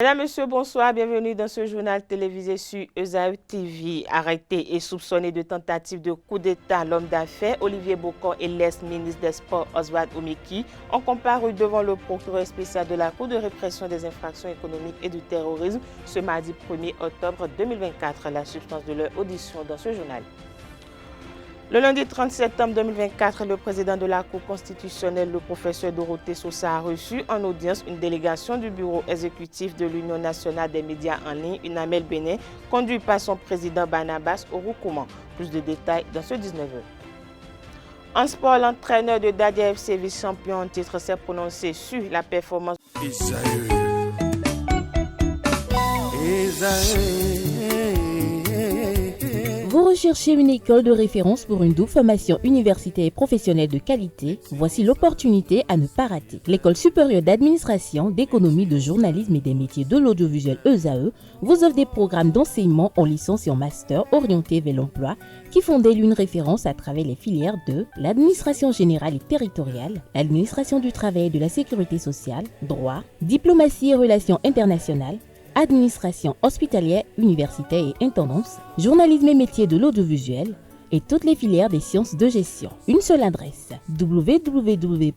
Mesdames, Messieurs, bonsoir. Bienvenue dans ce journal télévisé sur ESAE TV. Arrêté et soupçonné de tentative de coup d'État, l'homme d'affaires Olivier Bokor et l'ex-ministre des Sports Oswald Omeki ont comparu devant le procureur spécial de la Cour de répression des infractions économiques et du terrorisme ce mardi 1er octobre 2024. La substance de leur audition dans ce journal. Le lundi 30 septembre 2024, le président de la Cour constitutionnelle, le professeur Dorothée Sosa, a reçu en audience une délégation du bureau exécutif de l'Union nationale des médias en ligne, UNAMEL Bénin, conduite par son président Barnabas Oroukoman. Plus de détails dans ce 19h. En sport, l'entraîneur de Dadia FC, vice-champion en titre, s'est prononcé sur la performance. Vous recherchez une école de référence pour une double formation universitaire et professionnelle de qualité? Voici l'opportunité à ne pas rater. L'École supérieure d'administration, d'économie, de journalisme et des métiers de l'audiovisuel ESAE vous offre des programmes d'enseignement en licence et en master orientés vers l'emploi qui font d'elle une référence à travers les filières de l'administration générale et territoriale, l'administration du travail et de la sécurité sociale, droit, diplomatie et relations internationales, administration hospitalière, universitaire et intendance, journalisme et métiers de l'audiovisuel et toutes les filières des sciences de gestion. Une seule adresse, www.esae.bj.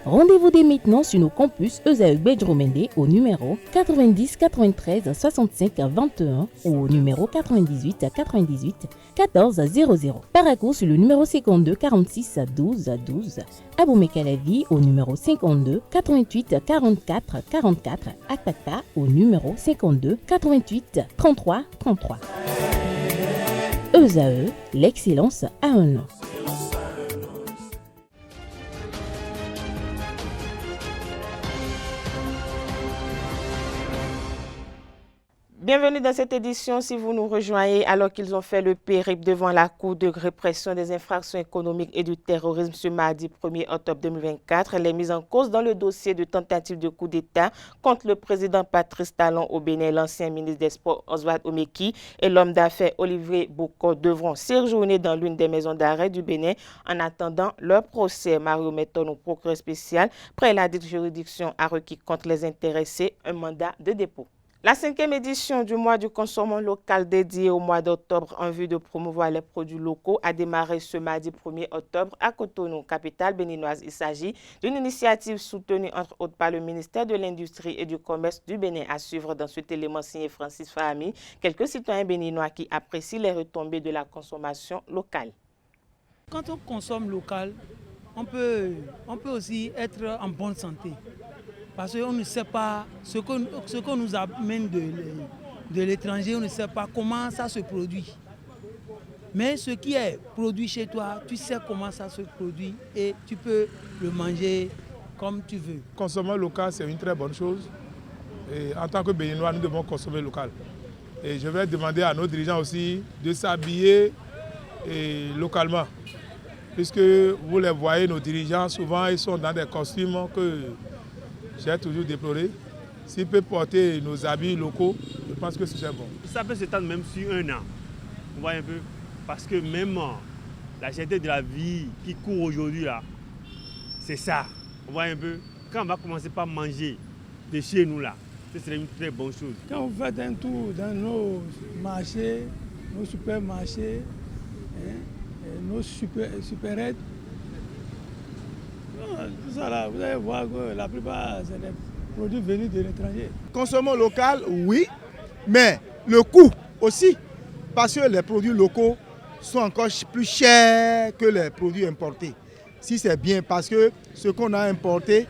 Rendez-vous dès maintenant sur nos campus ESAE Bedromende au numéro 90 93 65 21 ou au numéro 98 98 14 00. Paracourt sur le numéro 52 46 12 12. Aboumé-Calavi au numéro 52 88 44 44. Akpata au numéro 52 88 33 33. ESAE, l'excellence à un nom. Bienvenue dans cette édition. Si vous nous rejoignez alors qu'ils ont fait le périple devant la Cour de répression des infractions économiques et du terrorisme ce mardi 1er octobre 2024, les mises en cause dans le dossier de tentative de coup d'État contre le président Patrice Talon au Bénin, l'ancien ministre des Sports Oswald Omeki et l'homme d'affaires Olivier Bokor devront séjourner dans l'une des maisons d'arrêt du Bénin en attendant leur procès. Mario Metton, au procureur spécial, près la dite juridiction, a requis contre les intéressés un mandat de dépôt. La 5e édition du mois du consommant local dédié au mois d'octobre en vue de promouvoir les produits locaux a démarré ce mardi 1er octobre à Cotonou, capitale béninoise. Il s'agit d'une initiative soutenue entre autres par le ministère de l'Industrie et du Commerce du Bénin. À suivre dans cet élément signé Francis Fahami, quelques citoyens béninois qui apprécient les retombées de la consommation locale. Quand on consomme local, on peut aussi être en bonne santé. Parce qu'on ne sait pas ce qu'on nous amène de l'étranger, on ne sait pas comment ça se produit. Mais ce qui est produit chez toi, tu sais comment ça se produit et tu peux le manger comme tu veux. Consommer local, c'est une très bonne chose. Et en tant que Béninois, nous devons consommer local. Et je vais demander à nos dirigeants aussi de s'habiller localement. Puisque vous les voyez, nos dirigeants, souvent, ils sont dans des costumes que j'ai toujours déploré. S'ils peuvent porter nos habits locaux, je pense que c'est bon. Ça peut s'étendre même sur un an. Vous voyez un peu? Parce que même la cherté de la vie qui court aujourd'hui, là, c'est ça. Vous voyez un peu? Quand on va commencer par manger de chez nous, là, ce serait une très bonne chose. Quand vous faites un tour dans nos marchés, nos supermarchés, nos supérettes, tout ça là, vous allez voir que la plupart c'est des produits venus de l'étranger. Consommons local, oui, mais le coût aussi, parce que les produits locaux sont encore plus chers que les produits importés. Si c'est bien, parce que ce qu'on a importé,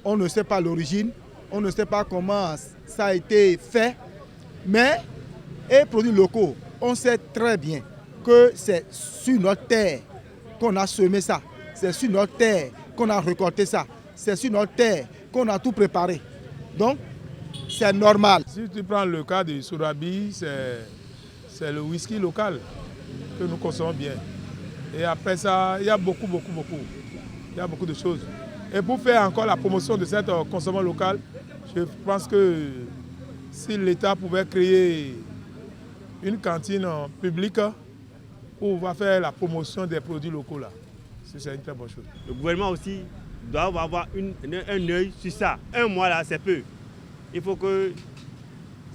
on ne sait pas l'origine, on ne sait pas comment ça a été fait, mais les produits locaux, on sait très bien que c'est sur notre terre qu'on a semé ça, c'est sur notre terre qu'on a récolté ça. C'est sur notre terre qu'on a tout préparé. Donc, c'est normal. Si tu prends le cas du Sorabi, c'est le whisky local que nous consommons bien. Et après ça, il y a beaucoup. Il y a beaucoup de choses. Et pour faire encore la promotion de cette consommation locale, je pense que si l'État pouvait créer une cantine publique où on va faire la promotion des produits locaux là. C'est une très bonne chose. Le gouvernement aussi doit avoir un œil sur ça. Un mois là, c'est peu. il faut que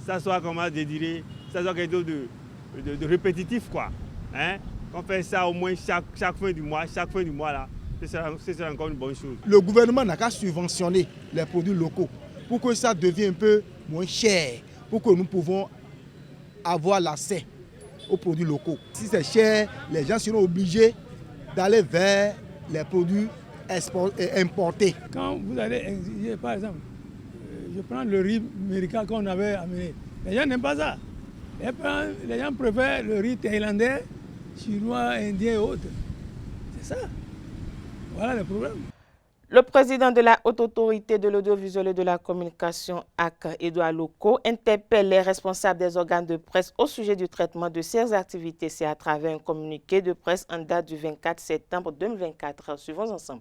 ça soit, comment dire, ça soit quelque chose de répétitif, quoi. Hein? On fait ça au moins chaque fin du mois, là, ce sera encore une bonne chose. Le gouvernement n'a qu'à subventionner les produits locaux pour que ça devienne un peu moins cher, pour que nous pouvons avoir l'accès aux produits locaux. Si c'est cher, les gens seront obligés d'aller vers les produits importés. Quand vous allez exiger, par exemple, je prends le riz américain qu'on avait amené, les gens n'aiment pas ça. Les gens préfèrent le riz thaïlandais, chinois, indien et autres. C'est ça. Voilà le problème. Le président de la Haute Autorité de l'Audiovisuel et de la Communication, HAC, Edouard Loko, interpelle les responsables des organes de presse au sujet du traitement de ces activités. C'est à travers un communiqué de presse en date du 24 septembre 2024. Suivons ensemble.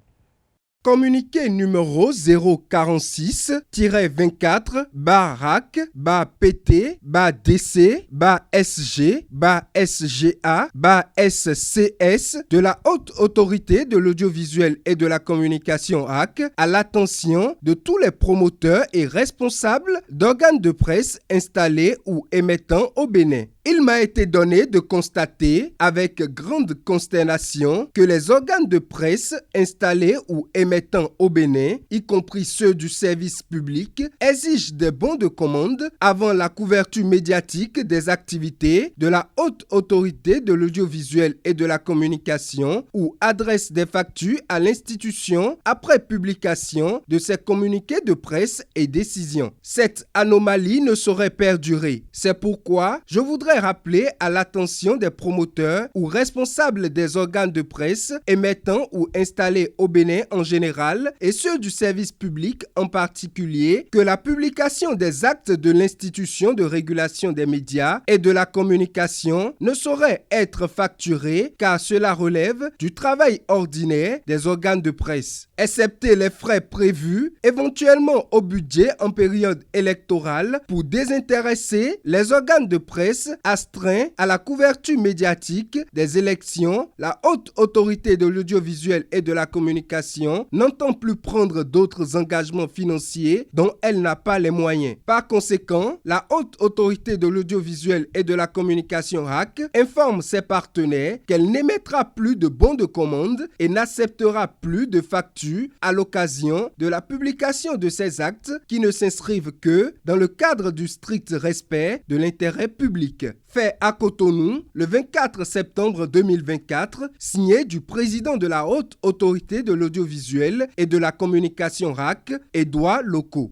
Communiqué numéro 046-RAC-PT-SG-SGA-SCS de la Haute Autorité de l'Audiovisuel et de la Communication HAC à l'attention de tous les promoteurs et responsables d'organes de presse installés ou émettant au Bénin. Il m'a été donné de constater avec grande consternation que les organes de presse installés ou émettant au Bénin, y compris ceux du service public, exigent des bons de commande avant la couverture médiatique des activités de la Haute Autorité de l'Audiovisuel et de la Communication ou adressent des factures à l'institution après publication de ces communiqués de presse et décisions. Cette anomalie ne saurait perdurer. C'est pourquoi je voudrais rappeler à l'attention des promoteurs ou responsables des organes de presse émettant ou installés au Bénin en général et ceux du service public en particulier que la publication des actes de l'institution de régulation des médias et de la communication ne saurait être facturée car cela relève du travail ordinaire des organes de presse. Excepté les frais prévus éventuellement au budget en période électorale pour désintéresser les organes de presse astreints à la couverture médiatique des élections, la Haute Autorité de l'Audiovisuel et de la Communication n'entend plus prendre d'autres engagements financiers dont elle n'a pas les moyens. Par conséquent, la Haute Autorité de l'Audiovisuel et de la Communication HAC informe ses partenaires qu'elle n'émettra plus de bons de commande et n'acceptera plus de factures à l'occasion de la publication de ces actes qui ne s'inscrivent que dans le cadre du strict respect de l'intérêt public. Fait à Cotonou le 24 septembre 2024, signé du président de la Haute Autorité de l'Audiovisuel et de la Communication HAC, Edouard Loko.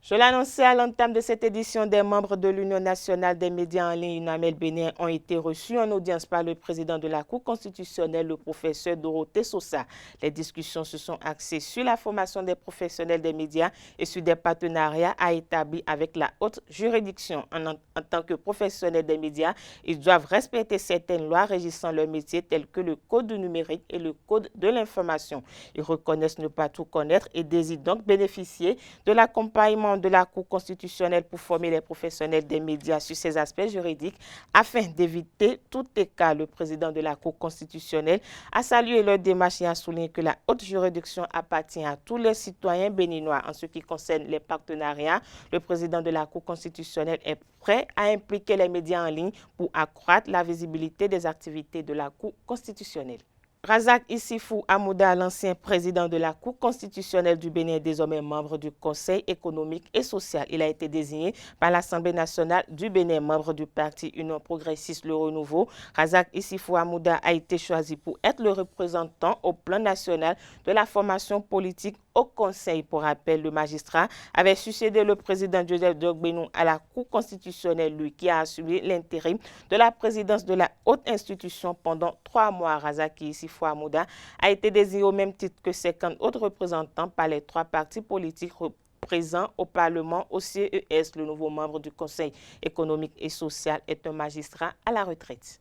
Je l'annonçais à l'entame de cette édition, des membres de l'Union nationale des médias en ligne UNAMEL Bénin ont été reçus en audience par le président de la Cour constitutionnelle, le professeur Dorothée Sosa. Les discussions se sont axées sur la formation des professionnels des médias et sur des partenariats à établir avec la haute juridiction. En tant que professionnels des médias, ils doivent respecter certaines lois régissant leur métier telles que le code du numérique et le code de l'information. Ils reconnaissent ne pas tout connaître et désirent donc bénéficier de l'accompagnement de la Cour constitutionnelle pour former les professionnels des médias sur ces aspects juridiques afin d'éviter tout écart. Le président de la Cour constitutionnelle a salué leur démarche et a souligné que la haute juridiction appartient à tous les citoyens béninois. En ce qui concerne les partenariats, le président de la Cour constitutionnelle est prêt à impliquer les médias en ligne pour accroître la visibilité des activités de la Cour constitutionnelle. Razak Issifou Amouda, l'ancien président de la Cour constitutionnelle du Bénin, est désormais membre du Conseil économique et social. Il a été désigné par l'Assemblée nationale du Bénin, membre du parti Union progressiste Le Renouveau. Razak Issifou Amouda a été choisi pour être le représentant au plan national de la formation politique au Conseil. Pour rappel, le magistrat avait succédé le président Joseph Dogbenou à la Cour constitutionnelle, lui qui a assumé l'intérim de la présidence de la haute institution pendant 3 mois. Razak Issifou Amouda a été désigné au même titre que 50 autres représentants par les 3 partis politiques présents au Parlement au CES. Le nouveau membre du Conseil économique et social est un magistrat à la retraite.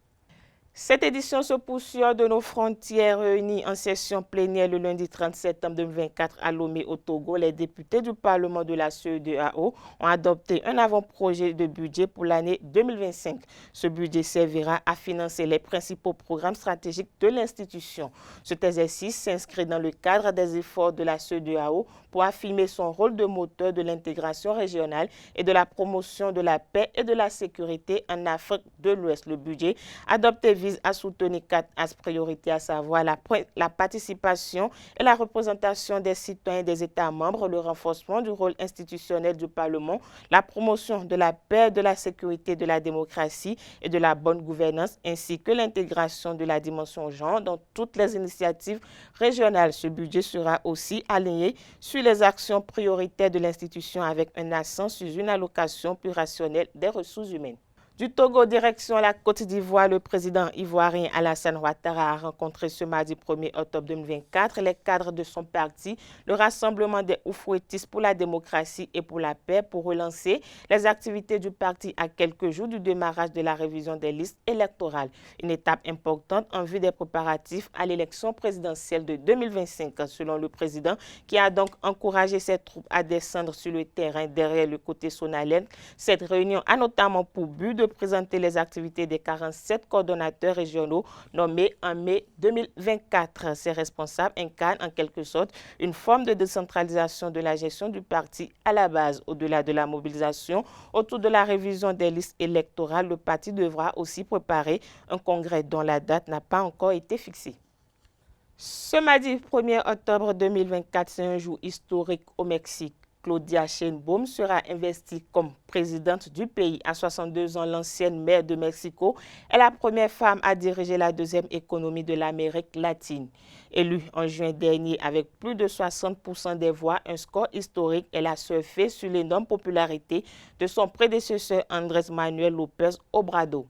Cette édition se poursuit hors de nos frontières. Réunis en session plénière le lundi 30 septembre 2024 à Lomé au Togo, les députés du Parlement de la CEDEAO ont adopté un avant-projet de budget pour l'année 2025. Ce budget servira à financer les principaux programmes stratégiques de l'institution. Cet exercice s'inscrit dans le cadre des efforts de la CEDEAO pour affirmer son rôle de moteur de l'intégration régionale et de la promotion de la paix et de la sécurité en Afrique de l'Ouest. Le budget adopté vise à soutenir 4 axes prioritaires, à savoir la participation et la représentation des citoyens des États membres, le renforcement du rôle institutionnel du Parlement, la promotion de la paix, de la sécurité, de la démocratie et de la bonne gouvernance, ainsi que l'intégration de la dimension genre dans toutes les initiatives régionales. Ce budget sera aussi aligné sur les actions prioritaires de l'institution avec un accent sur une allocation plus rationnelle des ressources humaines. Du Togo, direction la Côte d'Ivoire, le président ivoirien Alassane Ouattara a rencontré ce mardi 1er octobre 2024 les cadres de son parti, le Rassemblement des Oufouettistes pour la démocratie et pour la paix, pour relancer les activités du parti à quelques jours du démarrage de la révision des listes électorales. Une étape importante en vue des préparatifs à l'élection présidentielle de 2025, selon le président, qui a donc encouragé ses troupes à descendre sur le terrain derrière le côté sonalène. Cette réunion a notamment pour but de présenter les activités des 47 coordonnateurs régionaux nommés en mai 2024. Ces responsables incarnent en quelque sorte une forme de décentralisation de la gestion du parti à la base. Au-delà de la mobilisation autour de la révision des listes électorales, le parti devra aussi préparer un congrès dont la date n'a pas encore été fixée. Ce mardi 1er octobre 2024, c'est un jour historique au Mexique. Claudia Sheinbaum sera investie comme présidente du pays. À 62 ans, l'ancienne maire de Mexico est la première femme à diriger la deuxième économie de l'Amérique latine. Élue en juin dernier avec plus de 60% des voix, un score historique, elle a surfé sur l'énorme popularité de son prédécesseur Andrés Manuel López Obrador.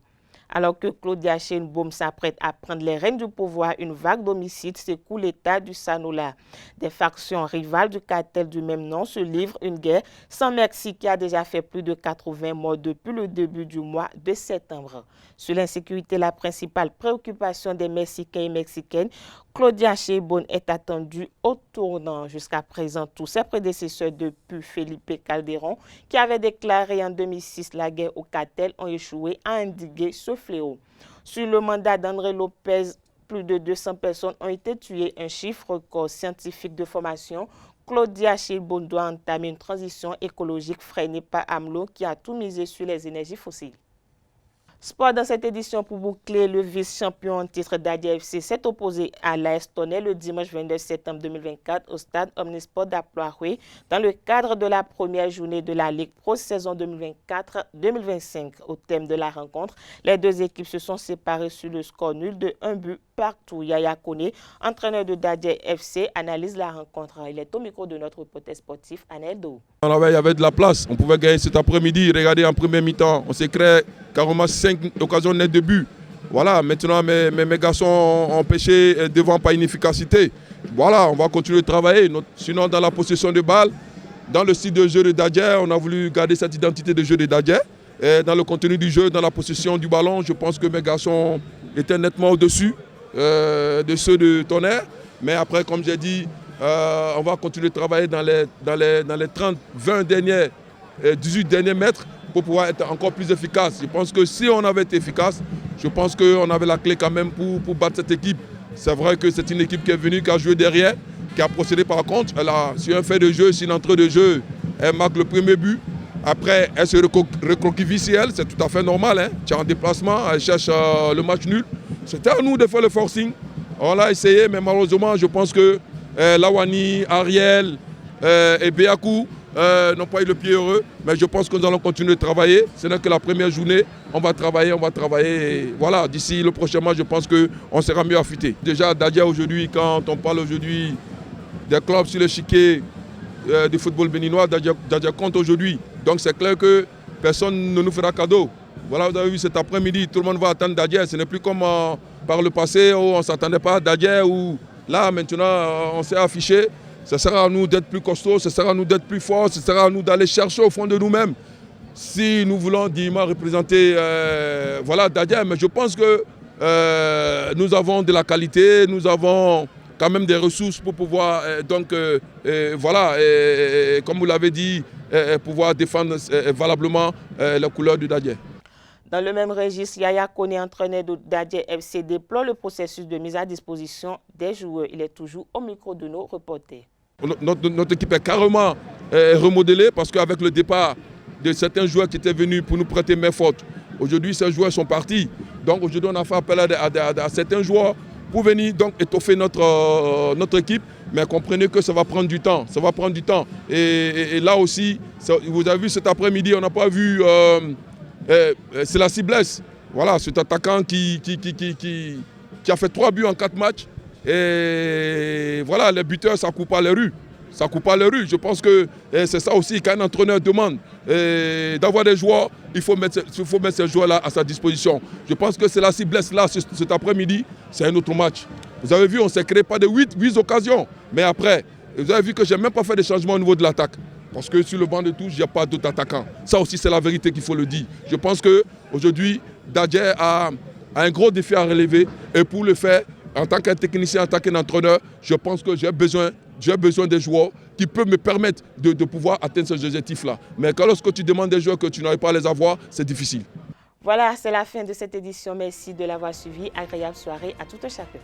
Alors que Claudia Sheinbaum s'apprête à prendre les rênes du pouvoir, une vague d'homicides secoue l'État du Sanola. Des factions rivales du cartel du même nom se livrent une guerre sans merci qui a déjà fait plus de 80 morts depuis le début du mois de septembre. Sur l'insécurité, la principale préoccupation des Mexicains et Mexicaines, Claudia Sheinbaum est attendue au tournant. Jusqu'à présent, tous ses prédécesseurs depuis Felipe Calderón, qui avait déclaré en 2006 la guerre au cartel, ont échoué à endiguer ce fléau. Sur le mandat d'André Lopez, plus de 200 personnes ont été tuées, un chiffre record scientifique de formation. Claudia Sheinbaum doit entamer une transition écologique freinée par AMLO qui a tout misé sur les énergies fossiles. Sport dans cette édition pour boucler, le vice-champion en titre d'Adia FC s'est opposé à l'AS Tonnerre le dimanche 22 septembre 2024 au stade Omnisport d'Aploiroué dans le cadre de la première journée de la Ligue Pro saison 2024-2025. Au thème de la rencontre, les deux équipes se sont séparées sur le score nul de 1 but partout. Yaya Kone, entraîneur de Dadia FC, analyse la rencontre. Il est au micro de notre reporter sportif, Anel Do. Il y avait de la place, on pouvait gagner cet après-midi. Regardez en première mi-temps, on s'est créé carrément 5 occasions nettes de but. Voilà, maintenant mes garçons ont pêché devant par inefficacité. Voilà, on va continuer de travailler. Sinon, dans la possession de balle, dans le style de jeu de Dadia, on a voulu garder cette identité de jeu de Dadia. Et dans le contenu du jeu, dans la possession du ballon, je pense que mes garçons étaient nettement au-dessus de ceux de Tonnerre. Mais après, comme j'ai dit, on va continuer de travailler dans les 30, 20 derniers, 18 derniers mètres pour pouvoir être encore plus efficace. Je pense que si on avait été efficace, je pense qu'on avait la clé quand même pour battre cette équipe. C'est vrai que c'est une équipe qui est venue, qui a joué derrière, qui a procédé par contre. Elle a, sur un fait de jeu, sur une entrée de jeu, elle marque le premier but. Après, elle se recroqueville si elle, c'est tout à fait normal. Hein. Tu es en déplacement, elle cherche le match nul. C'était à nous de faire le forcing. On l'a essayé, mais malheureusement, je pense que Lawani, Ariel et Beakou n'ont pas eu le pied heureux. Mais je pense que nous allons continuer de travailler. Ce n'est que la première journée. On va travailler. Et voilà, d'ici le prochain match, je pense qu'on sera mieux affûté. Déjà, Dadia aujourd'hui, quand on parle aujourd'hui des clubs sur l'échiquier du football béninois, Dadia compte aujourd'hui. Donc c'est clair que personne ne nous fera cadeau. Voilà, vous avez vu cet après-midi, tout le monde va attendre Dadia. Ce n'est plus comme par le passé où on ne s'attendait pas à Dadia, où là maintenant on s'est affiché. Ce sera à nous d'être plus costauds, ce sera à nous d'être plus forts, ce sera à nous d'aller chercher au fond de nous-mêmes. Si nous voulons dignement représenter voilà, Dadia, mais je pense que nous avons de la qualité, nous avons quand même des ressources pour pouvoir, comme vous l'avez dit, pouvoir défendre valablement les couleurs du Dadje. Dans le même registre, Yaya Kone, entraîneur de Dadje FC, déplore le processus de mise à disposition des joueurs. Il est toujours au micro de nos reporters. Notre équipe est carrément remodelée parce qu'avec le départ de certains joueurs qui étaient venus pour nous prêter main forte, aujourd'hui ces joueurs sont partis. Donc aujourd'hui on a fait appel à certains joueurs pour venir donc étoffer notre équipe. Mais comprenez que ça va prendre du temps. Ça va prendre du temps. Et là aussi, vous avez vu cet après-midi, on n'a pas vu... c'est la Ciblesse. Voilà, cet attaquant qui a fait 3 buts en 4 matchs. Et voilà, les buteurs, ça ne coupe pas les rues. Ça ne coupe pas les rues. Je pense que c'est ça aussi qu'un entraîneur demande. D'avoir des joueurs, il faut mettre ces joueurs-là à sa disposition. Je pense que c'est la Ciblesse là, cet après-midi, c'est un autre match. Vous avez vu, on s'est créé pas de 8 occasions. Mais après, vous avez vu que je n'ai même pas fait de changement au niveau de l'attaque. Parce que sur le banc de touche, il n'y a pas d'autres attaquants. Ça aussi, c'est la vérité qu'il faut le dire. Je pense qu'aujourd'hui, Dadje a un gros défi à relever. Et pour le faire, en tant qu'un technicien, en tant qu'un entraîneur, je pense que j'ai besoin des joueurs qui peuvent me permettre de pouvoir atteindre ces objectifs-là. Mais lorsque tu demandes des joueurs que tu n'arrives pas à les avoir, c'est difficile. Voilà, c'est la fin de cette édition. Merci de l'avoir suivi. Agréable soirée à tout un chacun.